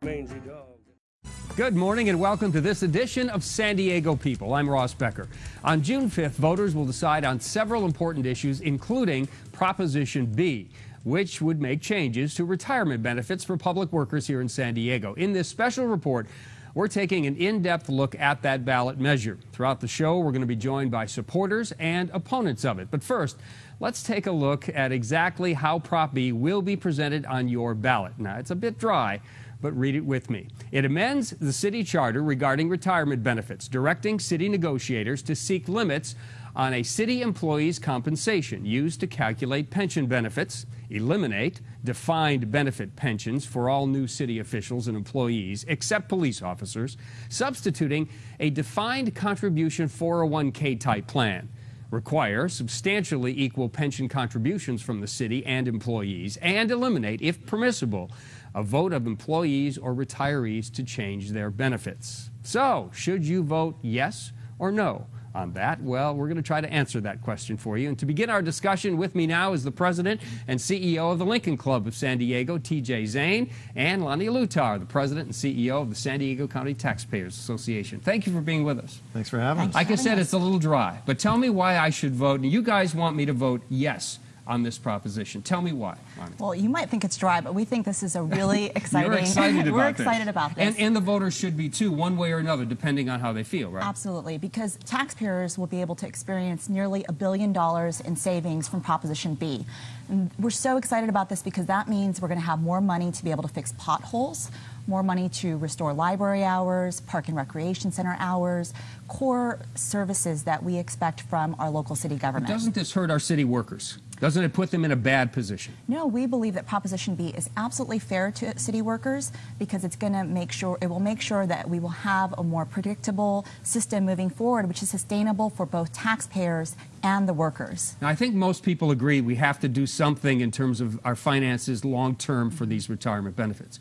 Mangy dog. Good morning and welcome to this edition of San Diego People. I'm Ross Becker. On June 5th, voters will decide on several important issues, including Proposition B, which would make changes to retirement benefits for public workers here in San Diego. In this special report, we're taking an in-depth look at that ballot measure. Throughout the show, we're going to be joined by supporters and opponents of it. But first, let's take a look at exactly how Prop B will be presented on your ballot. Now, it's a bit dry, but read it with me. It amends the city charter regarding retirement benefits, directing city negotiators to seek limits on a city employee's compensation used to calculate pension benefits, eliminate defined benefit pensions for all new city officials and employees, except police officers, substituting a defined contribution 401k type plan, require substantially equal pension contributions from the city and employees, and eliminate, if permissible, a vote of employees or retirees to change their benefits. So, should you vote yes or no on that? Well, we're going to try to answer that question for you. And to begin our discussion, with me now is the president and CEO of the Lincoln Club of San Diego, TJ Zane, and Lonnie Lutar, the president and CEO of the San Diego County Taxpayers Association. Thank you for being with us. Thanks for having us. Like I said, it's a little dry, but tell me why I should vote. And you guys want me to vote yes on this proposition. Tell me why, Lonnie. Well, you might think it's dry, but we think this is a really exciting... You're excited about We're excited about this. And the voters should be too, one way or another, depending on how they feel, right? Absolutely, because taxpayers will be able to experience nearly $1 billion in savings from Proposition B. And we're so excited about this because that means we're going to have more money to be able to fix potholes, more money to restore library hours, park and recreation center hours, core services that we expect from our local city government. But doesn't this hurt our city workers? Doesn't it put them in a bad position? No, we believe that Proposition B is absolutely fair to city workers because it's going to make sure, it will make sure that we will have a more predictable system moving forward, which is sustainable for both taxpayers and the workers. Now, I think most people agree we have to do something in terms of our finances long term for these retirement benefits.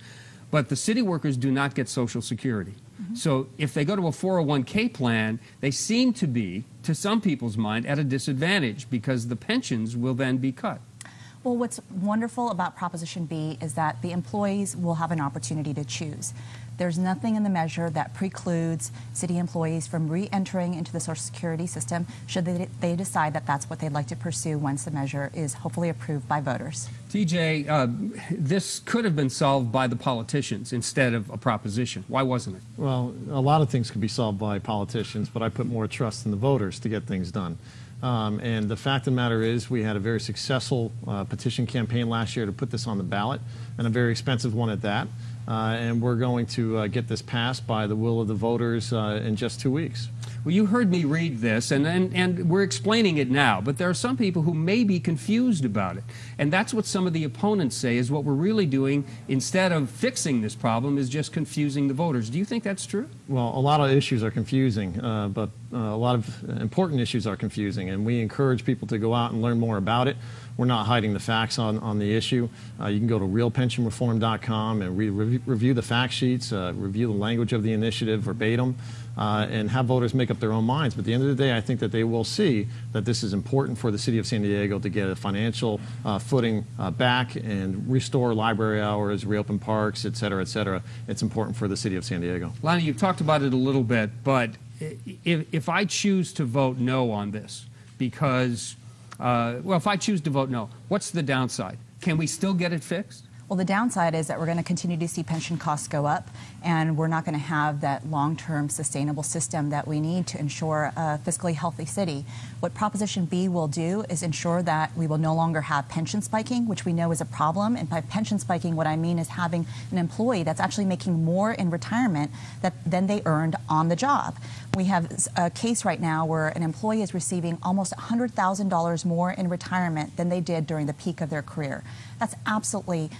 But the city workers do not get Social Security. So if they go to a 401k plan, they seem to be, to some people's mind, at a disadvantage because the pensions will then be cut. Well, what's wonderful about Proposition B is that the employees will have an opportunity to choose. There's nothing in the measure that precludes city employees from re-entering into the Social Security system should they decide that that's what they'd like to pursue once the measure is hopefully approved by voters. TJ, this could have been solved by the politicians instead of a proposition. Why wasn't it? Well, a lot of things could be solved by politicians, but I put more trust in the voters to get things done. And the fact of the matter is we had a very successful petition campaign last year to put this on the ballot, and a very expensive one at that. And we're going to get this passed by the will of the voters in just 2 weeks. Well, you heard me read this, and we're explaining it now, but there are some people who may be confused about it. And that's what some of the opponents say is what we're really doing instead of fixing this problem is just confusing the voters. Do you think that's true? Well, a lot of issues are confusing, but a lot of important issues are confusing, and we encourage people to go out and learn more about it. We're not hiding the facts on the issue. You can go to realpensionreform.com and review the fact sheets, review the language of the initiative verbatim, and have voters make up their own minds. But at the end of the day, I think that they will see that this is important for the city of San Diego to get a financial footing back and restore library hours, reopen parks, et cetera, et cetera. It's important for the city of San Diego. Lonnie, you've talked about it a little bit, but if I choose to vote no on this because well, if I choose to vote no, what's the downside? Can we still get it fixed? Well, the downside is that we're going to continue to see pension costs go up, and we're not going to have that long-term sustainable system that we need to ensure a fiscally healthy city. What Proposition B will do is ensure that we will no longer have pension spiking, which we know is a problem. And by pension spiking, what I mean is having an employee that's actually making more in retirement than they earned on the job. We have a case right now where an employee is receiving almost $100,000 more in retirement than they did during the peak of their career. That's absolutely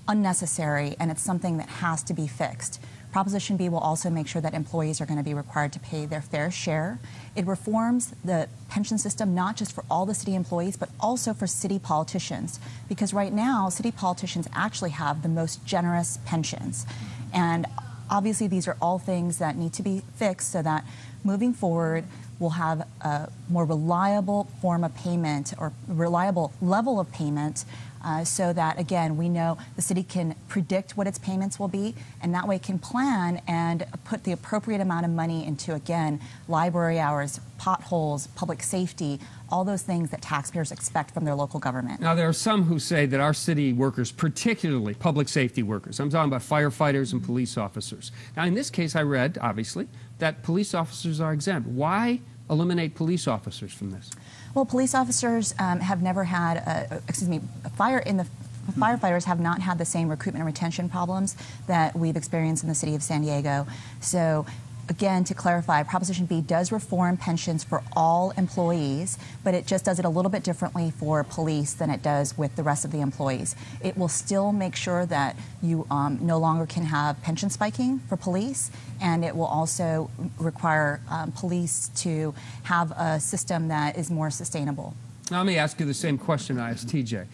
unnecessary, and it's something that has to be fixed. Proposition B will also make sure that employees are going to be required to pay their fair share. It reforms the pension system not just for all the city employees, but also for city politicians, because right now city politicians actually have the most generous pensions. And obviously these are all things that need to be fixed so that moving forward we'll have a more reliable form of payment or reliable level of payment so that, again, we know the city can predict what its payments will be, and that way can plan and put the appropriate amount of money into, again, library hours, potholes, public safety, all those things that taxpayers expect from their local government. Now, there are some who say that our city workers, particularly public safety workers, I'm talking about firefighters and police officers. Now, in this case, I read, obviously, that police officers are exempt. Why eliminate police officers from this? Well, police officers have never had, firefighters have not had the same recruitment and retention problems that we've experienced in the city of San Diego. So, again, to clarify, Proposition B does reform pensions for all employees, but it just does it a little bit differently for police than it does with the rest of the employees. It will still make sure that you no longer can have pension spiking for police, and it will also require police to have a system that is more sustainable. Now, let me ask you the same question I asked TJ.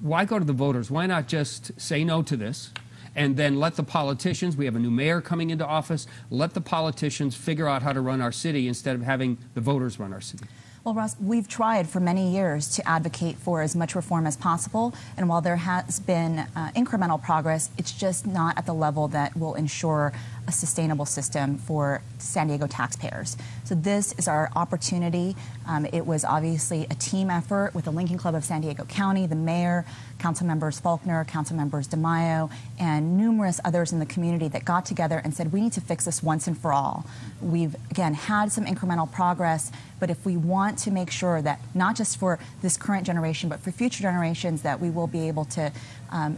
Why go to the voters? Why not just say no to this? And then let the politicians, we have a new mayor coming into office, let the politicians figure out how to run our city instead of having the voters run our city. Well, Ross, we've tried for many years to advocate for as much reform as possible, and while there has been incremental progress, it's just not at the level that will ensure a sustainable system for San Diego taxpayers. So this is our opportunity. It was obviously a team effort with the Lincoln Club of San Diego County, the mayor, council members Faulkner, council members DeMaio, and numerous others in the community that got together and said, we need to fix this once and for all. We've, again, had some incremental progress, but if we want to make sure that not just for this current generation, but for future generations, that we will be able to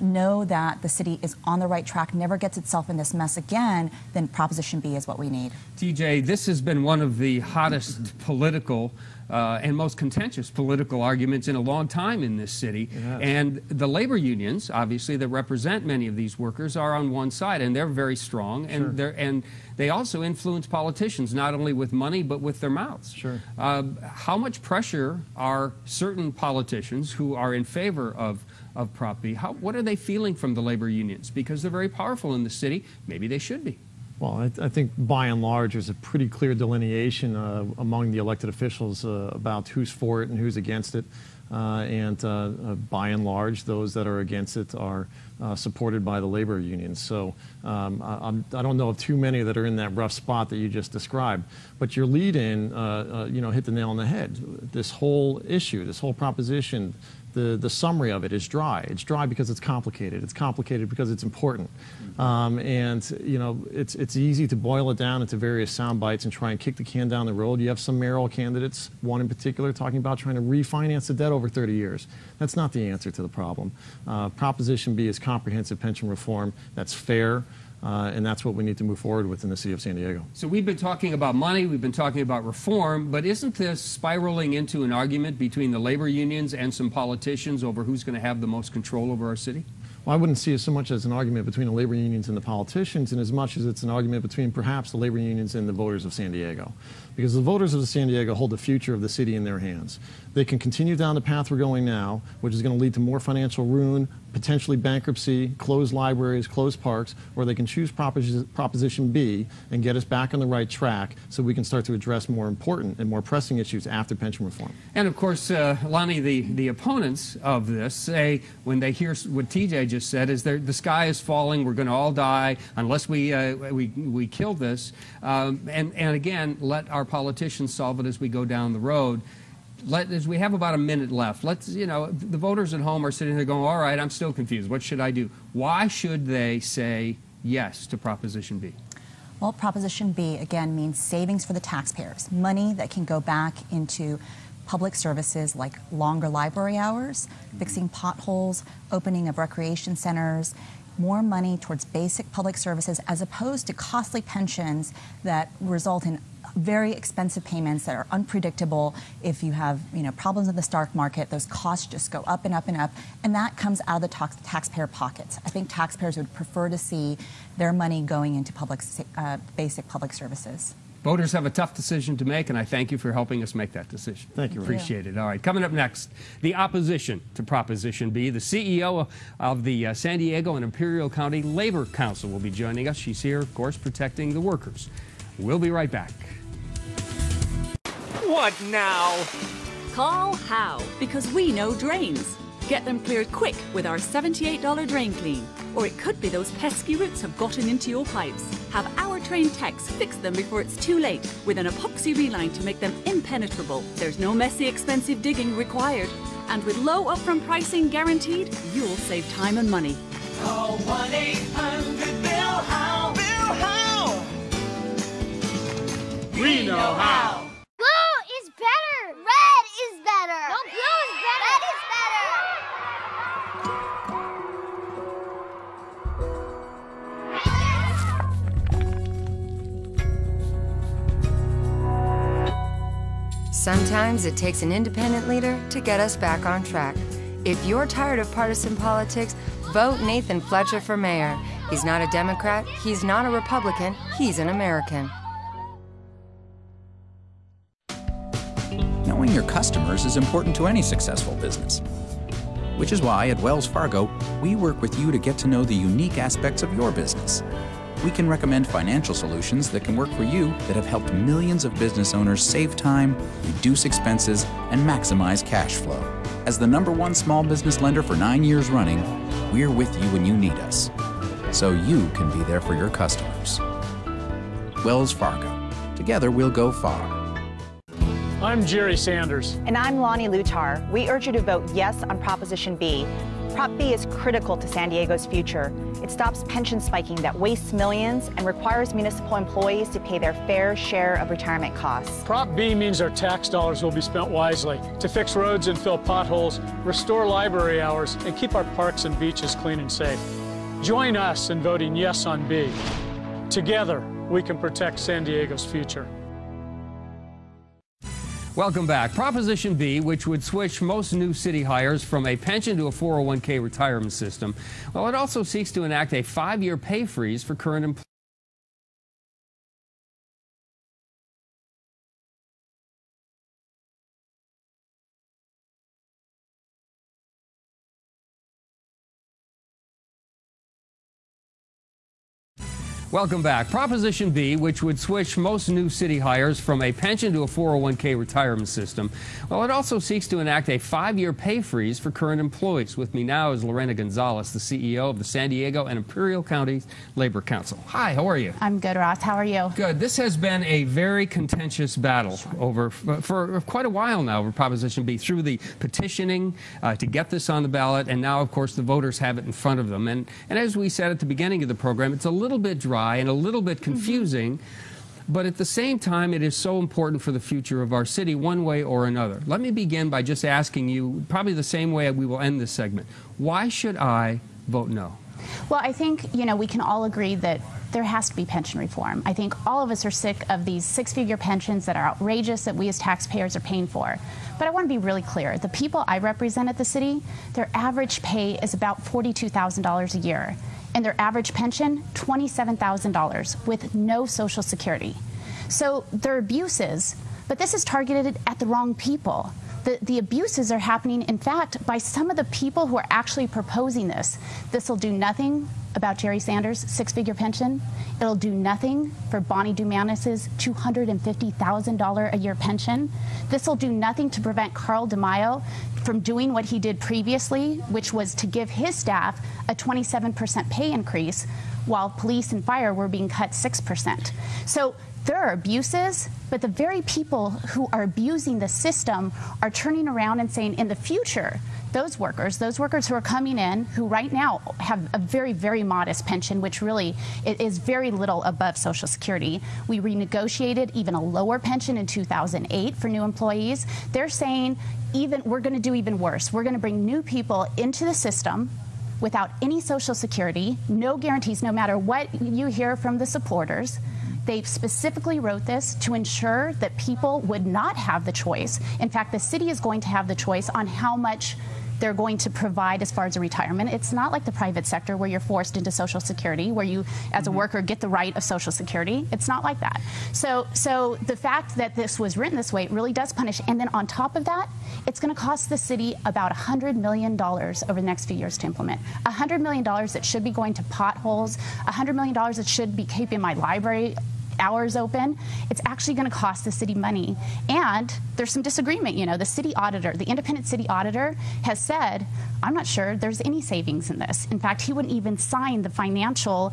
know that the city is on the right track, never gets itself in this mess again, then Proposition B is what we need. TJ, this has been one of the hottest political and most contentious political arguments in a long time in this city. Yes. And the labor unions, obviously, that represent many of these workers are on one side, and they're very strong. And, sure. and they also influence politicians, not only with money, but with their mouths. Sure. How much pressure are certain politicians who are in favor of Prop B, what are they feeling from the labor unions? Because they're very powerful in the city. Maybe they should be. Well, I think by and large there's a pretty clear delineation among the elected officials about who's for it and who's against it. By and large, those that are against it are supported by the labor unions. So I don't know of too many that are in that rough spot that you just described. But your lead-in, hit the nail on the head. This whole issue, this whole proposition, the summary of it is dry. It's dry because it's complicated. It's complicated because it's important. It's easy to boil it down into various sound bites and try and kick the can down the road. You have some mayoral candidates, one in particular, talking about trying to refinance the debt over 30 years. That's not the answer to the problem. Proposition B is comprehensive pension reform that's fair. And that's what we need to move forward with in the city of San Diego. So we've been talking about money, we've been talking about reform, but isn't this spiraling into an argument between the labor unions and some politicians over who's going to have the most control over our city? Well, I wouldn't see it so much as an argument between the labor unions and the politicians, in as much as it's an argument between perhaps the labor unions and the voters of San Diego. Because the voters of San Diego hold the future of the city in their hands. They can continue down the path we're going now, which is going to lead to more financial ruin, potentially bankruptcy, closed libraries, closed parks, or they can choose Proposition B and get us back on the right track so we can start to address more important and more pressing issues after pension reform. And of course, Lonnie, the opponents of this say, when they hear what TJ just said, is the sky is falling, we're going to all die unless we kill this. And again, let our politicians solve it as we go down the road. As we have about a minute left, the voters at home are sitting there going, all right, I'm still confused. What should I do? Why should they say yes to Proposition B? Well, Proposition B, again, means savings for the taxpayers, money that can go back into public services like longer library hours, fixing potholes, opening of recreation centers, more money towards basic public services as opposed to costly pensions that result in very expensive payments that are unpredictable. If you have problems in the stock market, those costs just go up and up and up, and that comes out of the taxpayer pockets. I think taxpayers would prefer to see their money going into basic public services. Voters have a tough decision to make, and I thank you for helping us make that decision. Thank you. Appreciate it. All right, coming up next, the opposition to Proposition B. The CEO of the San Diego and Imperial County Labor Council will be joining us. She's here, of course, protecting the workers. We'll be right back. What now? Call HOW, because we know drains. Get them cleared quick with our $78 Drain Clean. Or it could be those pesky roots have gotten into your pipes. Have our trained techs fix them before it's too late with an epoxy reline to make them impenetrable. There's no messy, expensive digging required. And with low upfront pricing guaranteed, you'll save time and money. Call 1-800-BILL-HOW. Bill How. We know how. Blue is better. Red is better. No, blue is better. Red is better. Sometimes it takes an independent leader to get us back on track. If you're tired of partisan politics, vote Nathan Fletcher for mayor. He's not a Democrat, he's not a Republican, he's an American. Knowing your customers is important to any successful business. Which is why at Wells Fargo, we work with you to get to know the unique aspects of your business. We can recommend financial solutions that can work for you that have helped millions of business owners save time, reduce expenses, and maximize cash flow. As the #1 small business lender for 9 years running, we're with you when you need us, so you can be there for your customers. Wells Fargo. Together we'll go far. I'm Jerry Sanders. And I'm Lonnie Lutar. We urge you to vote yes on Proposition B. Prop B is critical to San Diego's future. It stops pension spiking that wastes millions and requires municipal employees to pay their fair share of retirement costs. Prop B means our tax dollars will be spent wisely to fix roads and fill potholes, restore library hours, and keep our parks and beaches clean and safe. Join us in voting yes on B. Together, we can protect San Diego's future. Welcome back. Proposition B, which would switch most new city hires from a pension to a 401k retirement system, well, it also seeks to enact a 5-year pay freeze for current employees. Welcome back. Proposition B, which would switch most new city hires from a pension to a 401k retirement system, well, it also seeks to enact a 5-year pay freeze for current employees. With me now is Lorena Gonzalez, the CEO of the San Diego and Imperial County Labor Council. Hi, how are you? I'm good, Ross. How are you? Good. This has been a very contentious battle for quite a while now over Proposition B, through the petitioning to get this on the ballot, and now, of course, the voters have it in front of them. And as we said at the beginning of the program, it's a little bit dry and a little bit confusing, but at the same time, it is so important for the future of our city one way or another. Let me begin by just asking you, probably the same way we will end this segment, why should I vote no? Well, I think, we can all agree that there has to be pension reform. I think all of us are sick of these 6-figure pensions that are outrageous that we as taxpayers are paying for. But I want to be really clear. The people I represent at the city, their average pay is about $42,000 a year. And their average pension, $27,000 with no Social Security. So there are abuses, but this is targeted at the wrong people. The abuses are happening, in fact, by some of the people who are actually proposing this. This will do nothing about Jerry Sanders' 6-figure pension. It'll do nothing for Bonnie Dumanis's $250,000 a year pension. This will do nothing to prevent Carl DeMaio from doing what he did previously, which was to give his staff a 27% pay increase while police and fire were being cut 6%. So there are abuses, but the very people who are abusing the system are turning around and saying, in the future, those workers who are coming in, who right now have a very, very modest pension, which really is very little above Social Security. We renegotiated even a lower pension in 2008 for new employees. They're saying, we're going to do even worse. We're going to bring new people into the system without any Social Security, no guarantees, no matter what you hear from the supporters. They specifically wrote this to ensure that people would not have the choice. In fact, the city is going to have the choice on how much they're going to provide as far as a retirement. It's not like the private sector where you're forced into Social Security, where you, as a worker, get the right of Social Security. It's not like that. So the fact that this was written this way really does punish. And then on top of that, it's going to cost the city about $100 million over the next few years to implement. $100 million that should be going to potholes, $100 million that should be keeping my library hours open, it's actually going to cost the city money. And there's some disagreement. You know, the city auditor, the independent city auditor has said, I'm not sure there's any savings in this. In fact, he wouldn't even sign the financial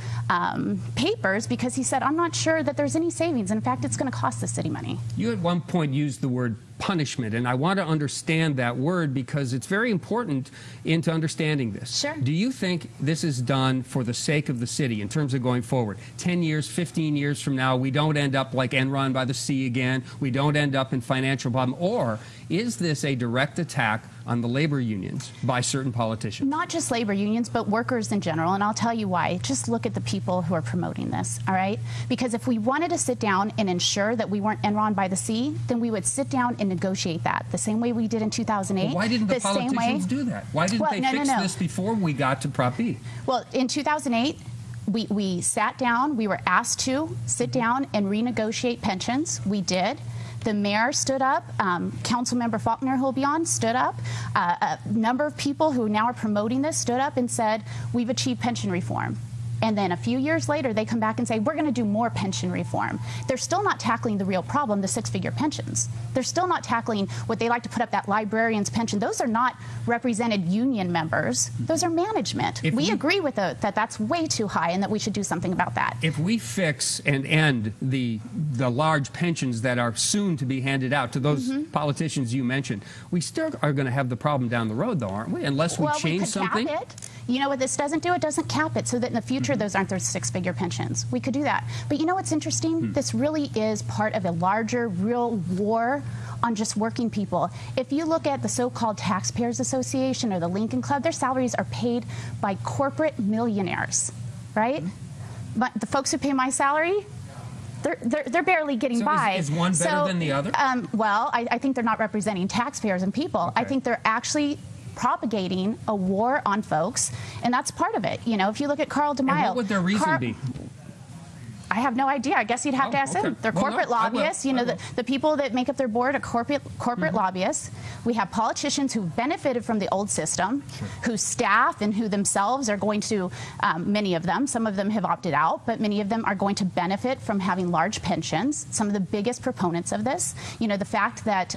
papers because he said, I'm not sure that there's any savings. In fact, it's going to cost the city money. You at one point used the word punishment, and I want to understand that word because it's very important into understanding this. Sure. Do you think this is done for the sake of the city in terms of going forward? 10 years, 15 years from now, we don't end up like Enron by the sea again, we don't end up in financial problem, or is this a direct attack on the labor unions by certain politicians? Not just labor unions, but workers in general, and I'll tell you why. Just look at the people who are promoting this, all right? Because if we wanted to sit down and ensure that we weren't Enron by the sea, then we would sit down and negotiate that the same way we did in 2008. Well, why didn't the politicians do that? Why didn't they fix this before we got to Prop B? Well, in 2008, we sat down, we were asked to sit down and renegotiate pensions. We did. The mayor stood up, Councilmember Faulkner, who will be on, stood up. A number of people who now are promoting this stood up and said, we've achieved pension reform. And then a few years later, they come back and say, we're going to do more pension reform. They're still not tackling the real problem, the six-figure pensions. They're still not tackling what they like to put up, that librarian's pension. Those are not represented union members. Those are management. We agree with that that's way too high and that we should do something about that. If we fix and end the large pensions that are soon to be handed out to those politicians you mentioned, we still are going to have the problem down the road, though, aren't we? Unless we change something. Cap it. You know what this doesn't do? It doesn't cap it so that in the future those aren't those six-figure pensions. We could do that. But you know what's interesting? This really is part of a larger, real war on just working people. If you look at the so-called Taxpayers Association or the Lincoln Club, their salaries are paid by corporate millionaires, right? But the folks who pay my salary, they're barely getting by. Is one better than the other? Well, I think they're not representing taxpayers and people. Okay. I think they're actually propagating a war on folks, and that's part of it. You know, if you look at Carl DeMaio. And what would their reason be? I have no idea. I guess you'd have to ask them. They're corporate lobbyists. You know, the people that make up their board are corporate lobbyists. We have politicians who benefited from the old system, whose staff and who themselves are going to, many of them, some of them have opted out, but many of them are going to benefit from having large pensions. Some of the biggest proponents of this, you know, the fact that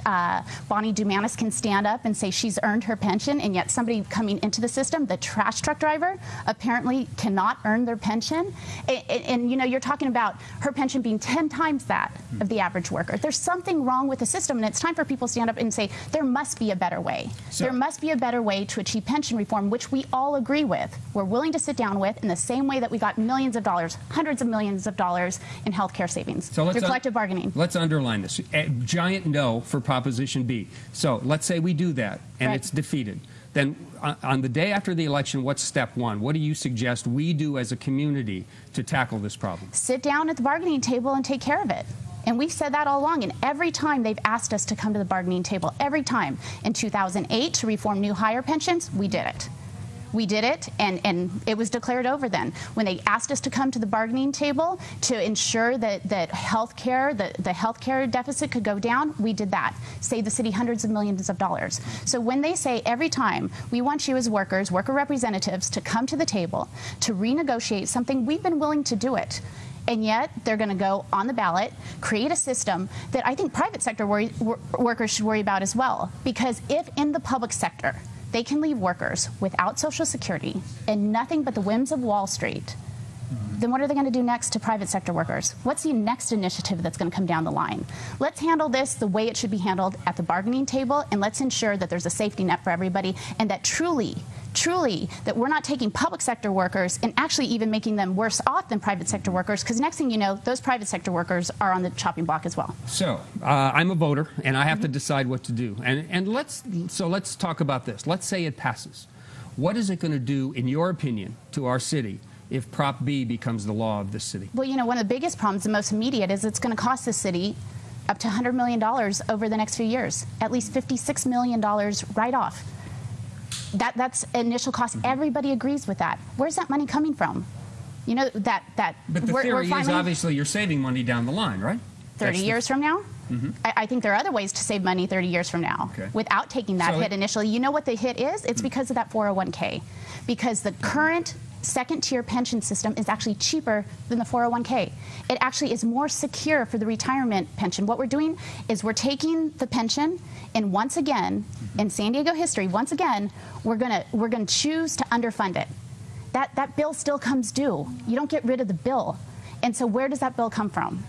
Bonnie Dumanis can stand up and say she's earned her pension, and yet somebody coming into the system, the trash truck driver, apparently cannot earn their pension. And you know, you're talking about her pension being 10 times that of the average worker. There's something wrong with the system, and it's time for people to stand up and say there must be a better way. There must be a better way to achieve pension reform, which we all agree with. We're willing to sit down with in the same way that we got millions of dollars, hundreds of millions of dollars in health care savings through collective bargaining. Let's underline this. A giant no for Proposition B. So let's say we do that, and it's defeated. Then on the day after the election, what's step one? What do you suggest we do as a community to tackle this problem? Sit down at the bargaining table and take care of it. And we've said that all along, and every time they've asked us to come to the bargaining table, every time. In 2008, to reform new hire pensions, we did it. We did it, and it was declared over then. When they asked us to come to the bargaining table to ensure that health care, the health care deficit could go down, we did that. Save the city hundreds of millions of dollars. So when they say every time, we want you as workers, worker representatives, to come to the table to renegotiate something, we've been willing to do it. And yet they're going to go on the ballot, create a system that I think private sector workers should worry about as well. Because if in the public sector, they can leave workers without Social Security and nothing but the whims of Wall Street, then what are they going to do next to private sector workers? What's the next initiative that's going to come down the line? Let's handle this the way it should be handled at the bargaining table, and let's ensure that there's a safety net for everybody, and that truly that we're not taking public sector workers and actually even making them worse off than private sector workers, because next thing you know, those private sector workers are on the chopping block as well. So I'm a voter, and I have to decide what to do. And let's talk about this. Let's say it passes. What is it going to do, in your opinion, to our city if Prop B becomes the law of this city? Well, you know, one of the biggest problems, the most immediate, is it's going to cost the city up to $100 million over the next few years, at least $56 million right off. That's initial cost. Everybody agrees with that. Where's that money coming from? You know, But the theory is obviously you're saving money down the line, right? 30 years from now? I think there are other ways to save money 30 years from now without taking that hit initially. You know what the hit is? It's because of that 401k. Because the current second-tier pension system is actually cheaper than the 401k. It actually is more secure for the retirement pension. What we're doing is we're taking the pension, and once again, in San Diego history, once again, we're gonna choose to underfund it. That bill still comes due. You don't get rid of the bill. And so where does that bill come from?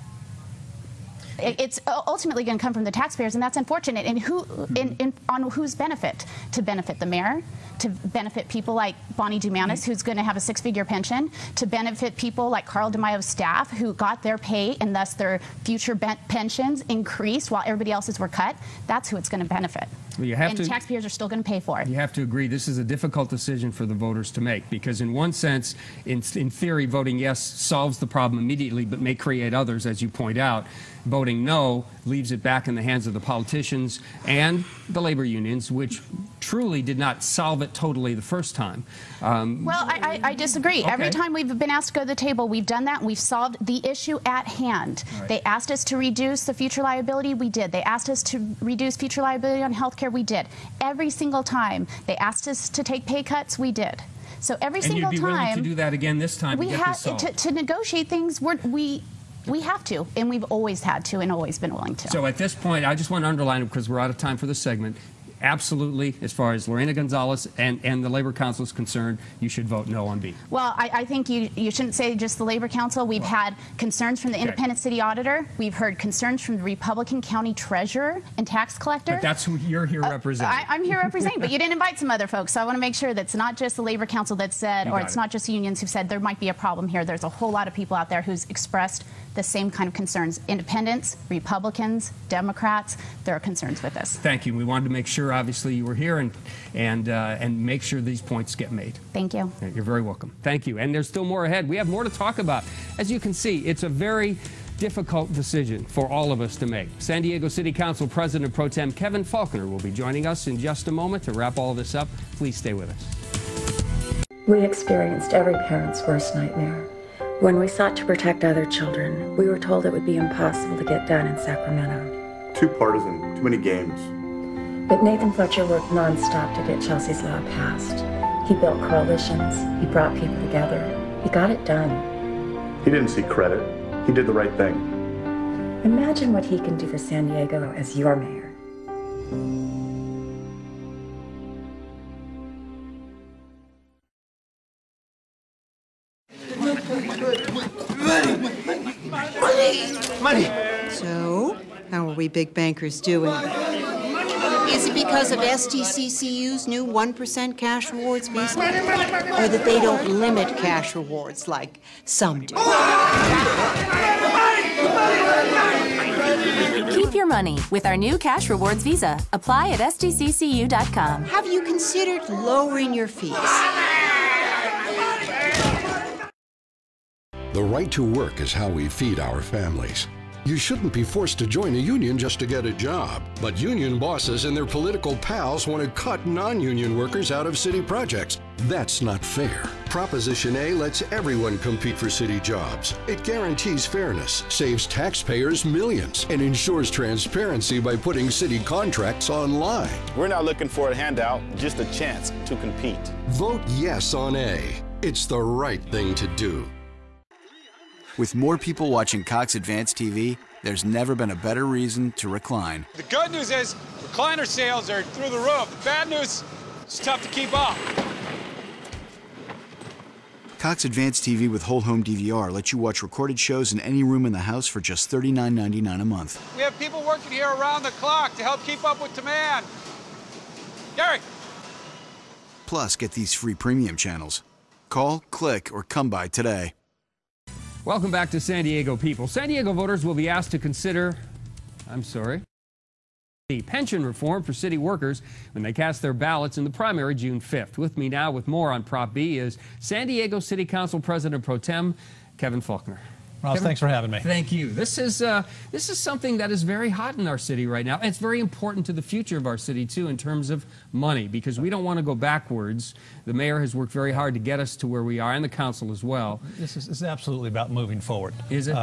It's ultimately going to come from the taxpayers, and that's unfortunate. And on whose benefit? To benefit the mayor, to benefit people like Bonnie Dumanis, who's going to have a six-figure pension, to benefit people like Carl DeMaio's staff, who got their pay and thus their future pensions increased while everybody else's were cut. That's who it's going to benefit. Well, and taxpayers are still going to pay for it. You have to agree this is a difficult decision for the voters to make, because in one sense, in theory, voting yes solves the problem immediately but may create others, as you point out. Voting no leaves it back in the hands of the politicians and the labor unions, which truly did not solve it totally the first time. Well, I disagree. Okay. Every time we've been asked to go to the table, we've done that, and we've solved the issue at hand. Right. They asked us to reduce the future liability, we did. They asked us to reduce future liability on health care, we did. Every single time they asked us to take pay cuts, we did. So every single time... And you'd be willing to do that again this time to get this solved? To negotiate things, we have to, and we've always had to and always been willing to. So at this point, I just want to underline it because we're out of time for this segment. Absolutely, as far as Lorena Gonzalez and the Labor Council is concerned, you should vote no on B. Well, I think you shouldn't say just the Labor Council. We've had concerns from the independent city auditor. We've heard concerns from the Republican county treasurer and tax collector. But that's who you're here representing. I'm here representing, but you didn't invite some other folks. So I want to make sure that's not just the Labor Council that said, or it's not just unions who said there might be a problem here. There's a whole lot of people out there who's expressed the same kind of concerns. Independents, Republicans, Democrats, there are concerns with this. Thank you. We wanted to make sure, obviously, you were here and make sure these points get made. Thank you. You're very welcome. Thank you. And there's still more ahead. We have more to talk about. As you can see, it's a very difficult decision for all of us to make. San Diego City Council President Pro Tem Kevin Faulconer will be joining us in just a moment to wrap all this up. Please stay with us. We experienced every parent's worst nightmare. When we sought to protect other children, we were told it would be impossible to get done in Sacramento. Too partisan, too many games. But Nathan Fletcher worked nonstop to get Chelsea's law passed. He built coalitions, he brought people together, he got it done. He didn't seek credit, he did the right thing. Imagine what he can do for San Diego as your mayor. Money! So, how are we big bankers doing? Is it because of SDCCU's new 1% cash rewards visa? Or that they don't limit cash rewards like some do? Keep your money with our new cash rewards visa. Apply at sdccu.com. Have you considered lowering your fees? The right to work is how we feed our families. You shouldn't be forced to join a union just to get a job. But union bosses and their political pals want to cut non-union workers out of city projects. That's not fair. Proposition A lets everyone compete for city jobs. It guarantees fairness, saves taxpayers millions, and ensures transparency by putting city contracts online. We're not looking for a handout, just a chance to compete. Vote yes on A. It's the right thing to do. With more people watching Cox Advanced TV, there's never been a better reason to recline. The good news is recliner sales are through the roof. The bad news, it's tough to keep up. Cox Advanced TV with whole home DVR lets you watch recorded shows in any room in the house for just $39.99 a month. We have people working here around the clock to help keep up with demand. Gary! Plus, get these free premium channels. Call, click, or come by today. Welcome back to San Diego People. San Diego voters will be asked to consider, the pension reform for city workers when they cast their ballots in the primary June 5th. With me now with more on Prop B is San Diego City Council President Pro Tem Kevin Faulconer. Ross, thanks for having me. Thank you. This is something that is very hot in our city right now. It's very important to the future of our city, too, in terms of money, because we don't want to go backwards. The mayor has worked very hard to get us to where we are, and the council as well. This is absolutely about moving forward. Is it?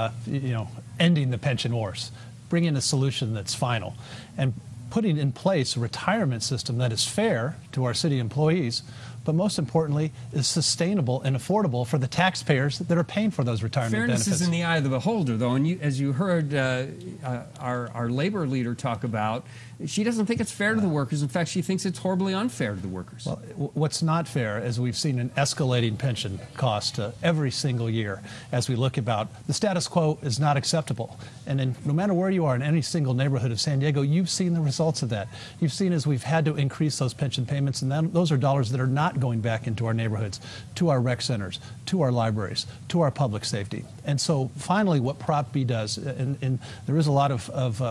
Ending the pension wars, bringing a solution that's final, and putting in place a retirement system that is fair to our city employees, but most importantly, is sustainable and affordable for the taxpayers that are paying for those retirement Fairness benefits. is in the eye of the beholder, though, and as you heard our labor leader talk about, she doesn't think it's fair to the workers. In fact, she thinks it's horribly unfair to the workers. Well, what's not fair is we've seen an escalating pension cost every single year as we look about. The status quo is not acceptable. And no matter where you are in any single neighborhood of San Diego, you've seen the results of that. You've seen as we've had to increase those pension payments, and those are dollars that are not going back into our neighborhoods, to our rec centers, to our libraries, to our public safety. And so finally what Prop B does, and there is a lot of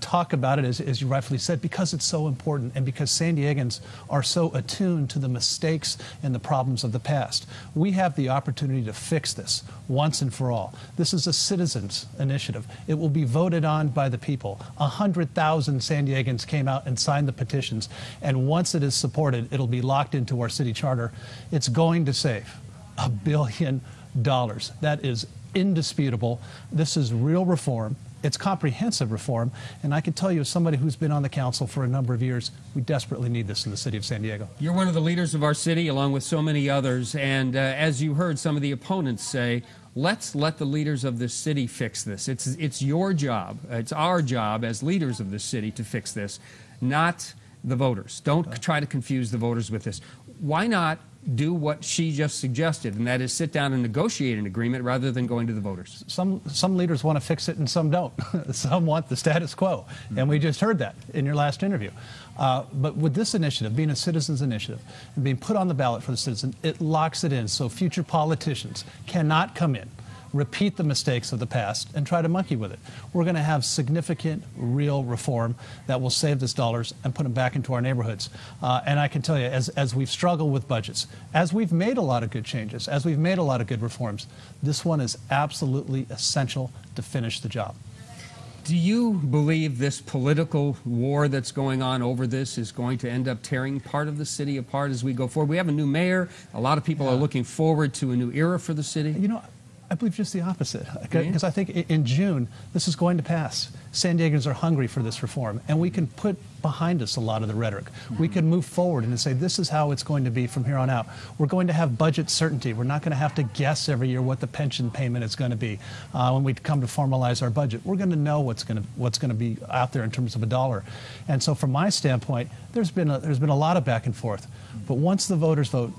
talk about it, as you rightfully said, because it's so important and because San Diegans are so attuned to the mistakes and the problems of the past. We have the opportunity to fix this once and for all. This is a citizens' initiative. It will be voted on by the people. 100,000 San Diegans came out and signed the petitions, and once it is supported, it'll be locked into our city charter. It's going to save $1 billion. That is indisputable. This is real reform. It's comprehensive reform, and I can tell you, as somebody who's been on the council for a number of years, we desperately need this in the city of San Diego. You're one of the leaders of our city, along with so many others, and as you heard some of the opponents say, let's let the leaders of this city fix this. It's your job, it's our job as leaders of this city to fix this, not the voters. Don't try to confuse the voters with this. Why not do what she just suggested, and that is sit down and negotiate an agreement rather than going to the voters? Some leaders want to fix it and some don't. Some want the status quo, and we just heard that in your last interview. But with this initiative, being a citizens' initiative and being put on the ballot for the citizens, it locks it in so future politicians cannot come in, repeat the mistakes of the past, and try to monkey with it. We're going to have significant, real reform that will save us dollars and put them back into our neighborhoods. And I can tell you, as we've struggled with budgets, as we've made a lot of good changes, as we've made a lot of good reforms, this one is absolutely essential to finish the job. Do you believe this political war that's going on over this is going to end up tearing part of the city apart as we go forward? We have a new mayor. A lot of people are looking forward to a new era for the city. You know, I believe just the opposite, because I think in June this is going to pass. San Diegans are hungry for this reform, and we can put behind us a lot of the rhetoric. We can move forward and say this is how it's going to be from here on out. We're going to have budget certainty. We're not going to have to guess every year what the pension payment is going to be when we come to formalize our budget. We're going to know what's going to be out there in terms of a dollar. And so from my standpoint, there's been a lot of back and forth. But once the voters vote,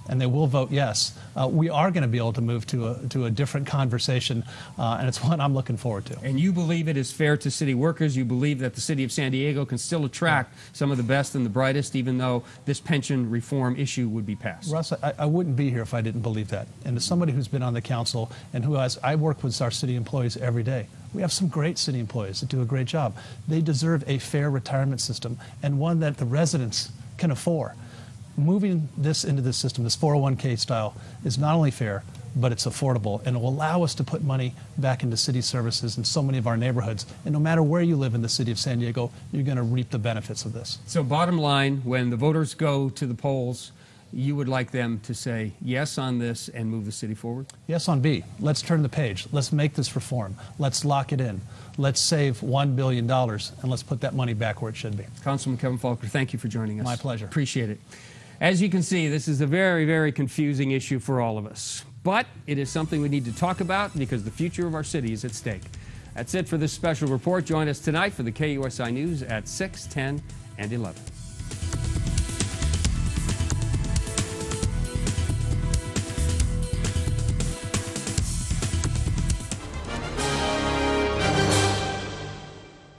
and they will vote yes, we are going to be able to move to a different conversation, and it's one I'm looking forward to. And you believe it is fair to city workers? You believe that the city of San Diego can still attract some of the best and the brightest, even though this pension reform issue would be passed? Russ, I wouldn't be here if I didn't believe that. And as somebody who's been on the council and I work with our city employees every day, we have some great city employees that do a great job. They deserve a fair retirement system, and one that the residents can afford. Moving this into this system, this 401k style, is not only fair, but it's affordable, and it will allow us to put money back into city services in so many of our neighborhoods. And no matter where you live in the city of San Diego, you're going to reap the benefits of this. So bottom line, when the voters go to the polls, you would like them to say yes on this and move the city forward? Yes on B. Let's turn the page. Let's make this reform. Let's lock it in. Let's save $1 billion, and let's put that money back where it should be. Councilman Kevin Faulker, thank you for joining us. My pleasure. Appreciate it. As you can see, this is a very, very confusing issue for all of us. But it is something we need to talk about because the future of our city is at stake. That's it for this special report. Join us tonight for the KUSI News at 6, 10, and 11.